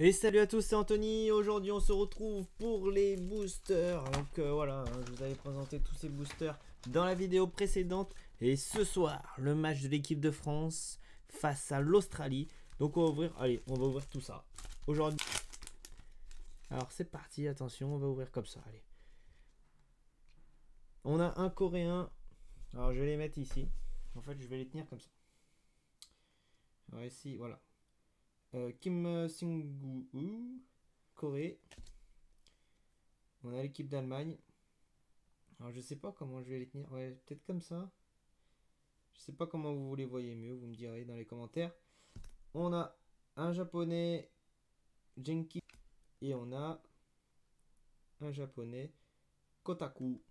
Et salut à tous, c'est Anthony. Aujourd'hui, on se retrouve pour les boosters. Donc voilà, je vous avais présenté tous ces boosters dans la vidéo précédente. Et ce soir, le match de l'équipe de France face à l'Australie. Donc on va ouvrir, allez, on va ouvrir tout ça. Aujourd'hui. Alors c'est parti, attention, on va ouvrir comme ça, allez. On a un Coréen. Alors je vais les mettre ici. En fait, je vais les tenir comme ça. Alors ici, voilà. Kim Sung-woo, Corée. On a l'équipe d'Allemagne. Alors je sais pas comment je vais les tenir. Ouais, peut-être comme ça. Je sais pas comment vous les voyez mieux. Vous me direz dans les commentaires. On a un japonais Genki. Et on a un japonais Kotaku.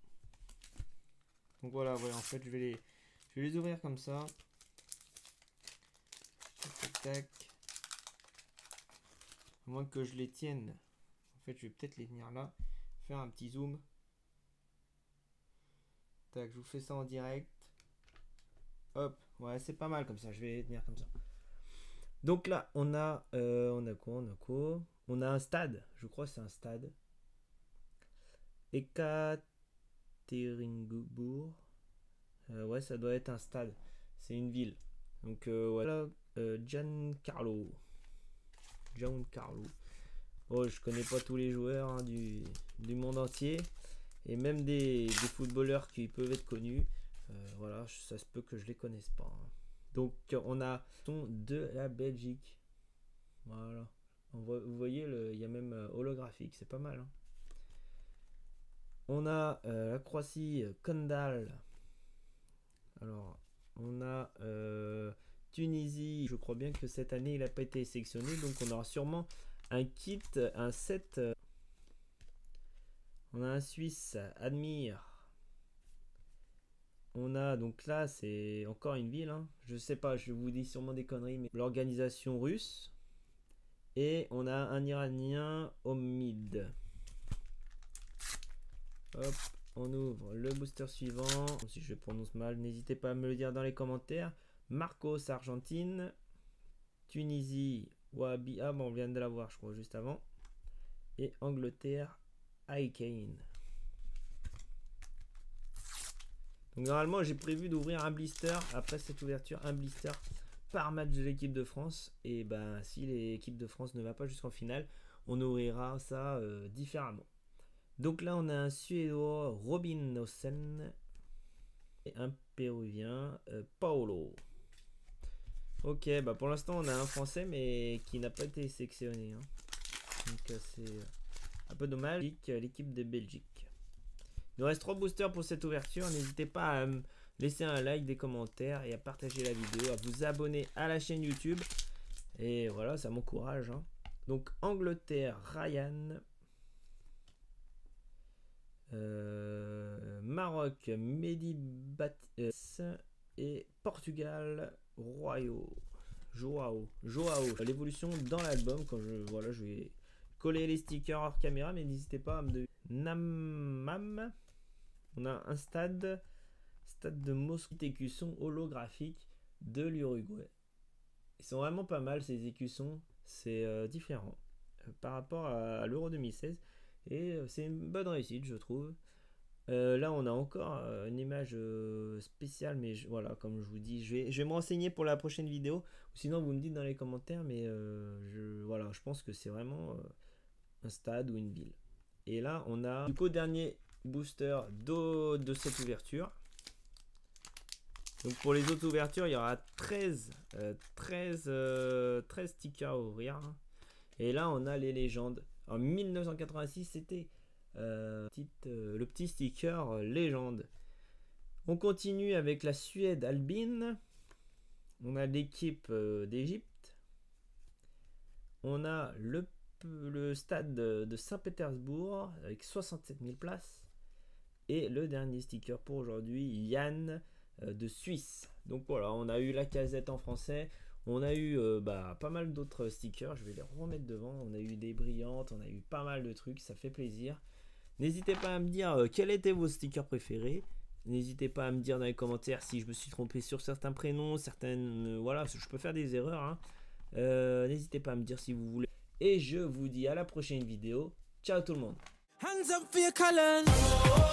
Donc voilà, en fait je vais les ouvrir comme ça. Tac, tac. À moins que je les tienne. En fait, je vais peut-être les tenir là. Faire un petit zoom. Tac, je vous fais ça en direct. Hop, ouais, c'est pas mal comme ça. Je vais les tenir comme ça. Donc là, on a quoi? On a un stade. Je crois que c'est un stade. Ekaterinbourg. Ouais, ça doit être un stade. C'est une ville. Donc voilà. Giancarlo. Oh, je connais pas tous les joueurs hein, du monde entier. Et même des footballeurs qui peuvent être connus. Voilà, ça se peut que je les connaisse pas. Hein. Donc on a de la Belgique. Voilà. Vous voyez, il y a même holographique, c'est pas mal. Hein. On a la Croatie, Kondal. Alors, on a Tunisie. Je crois bien que cette année, il n'a pas été sélectionné. Donc, on aura sûrement un kit, un set. On a un Suisse, Admire. On a, donc là, c'est encore une ville. Hein. Je sais pas, je vous dis sûrement des conneries, mais l'organisation russe. Et on a un Iranien, Omid. Hop, on ouvre le booster suivant. Si je prononce mal, n'hésitez pas à me le dire dans les commentaires. Marcos, Argentine. Tunisie, Wahabi. Ah bon, on vient de l'avoir, je crois, juste avant. Et Angleterre, Aikane. Donc normalement, j'ai prévu d'ouvrir un blister. Après cette ouverture, un blister par match de l'équipe de France. Et ben, si l'équipe de France ne va pas jusqu'en finale, on ouvrira ça différemment. Donc là, on a un Suédois, Robin Osen, et un Péruvien, Paolo. Ok, bah pour l'instant, on a un Français, mais qui n'a pas été sélectionné. Hein. Donc c'est un peu dommage. L'équipe de Belgique. Il nous reste 3 boosters pour cette ouverture. N'hésitez pas à me laisser un like, des commentaires et à partager la vidéo, à vous abonner à la chaîne YouTube. Et voilà, ça m'encourage. Hein. Donc Angleterre, Ryan. Maroc, Mehdi Batis et Portugal, Joao. L'évolution dans l'album. Quand je vais coller les stickers hors caméra, mais n'hésitez pas à me donner. Namam. On a un stade de Moscou, écussons holographiques de l'Uruguay. Ils sont vraiment pas mal ces écussons, c'est différent par rapport à l'Euro 2016 et c'est une bonne réussite je trouve. Là on a encore une image spéciale, mais voilà, comme je vous dis, je vais me renseigner pour la prochaine vidéo, ou sinon vous me dites dans les commentaires, mais voilà, je pense que c'est vraiment un stade ou une ville. Et là on a du coup dernier booster de cette ouverture. Donc pour les autres ouvertures, il y aura 13 stickers à ouvrir. Et là, on a les légendes. En 1986, c'était le petit sticker légende. On continue avec la Suède, Albin. On a l'équipe d'Égypte. On a le stade de Saint-Pétersbourg avec 67 000 places. Et le dernier sticker pour aujourd'hui, Yann de Suisse. Donc voilà, on a eu la casette en français. On a eu pas mal d'autres stickers. Je vais les remettre devant. On a eu des brillantes. On a eu pas mal de trucs. Ça fait plaisir. N'hésitez pas à me dire quels étaient vos stickers préférés. N'hésitez pas à me dire dans les commentaires si je me suis trompé sur certains prénoms. Certaines... voilà, je peux faire des erreurs. Hein. N'hésitez pas à me dire si vous voulez Et je vous dis à la prochaine vidéo. Ciao tout le monde. Hands up for your colors.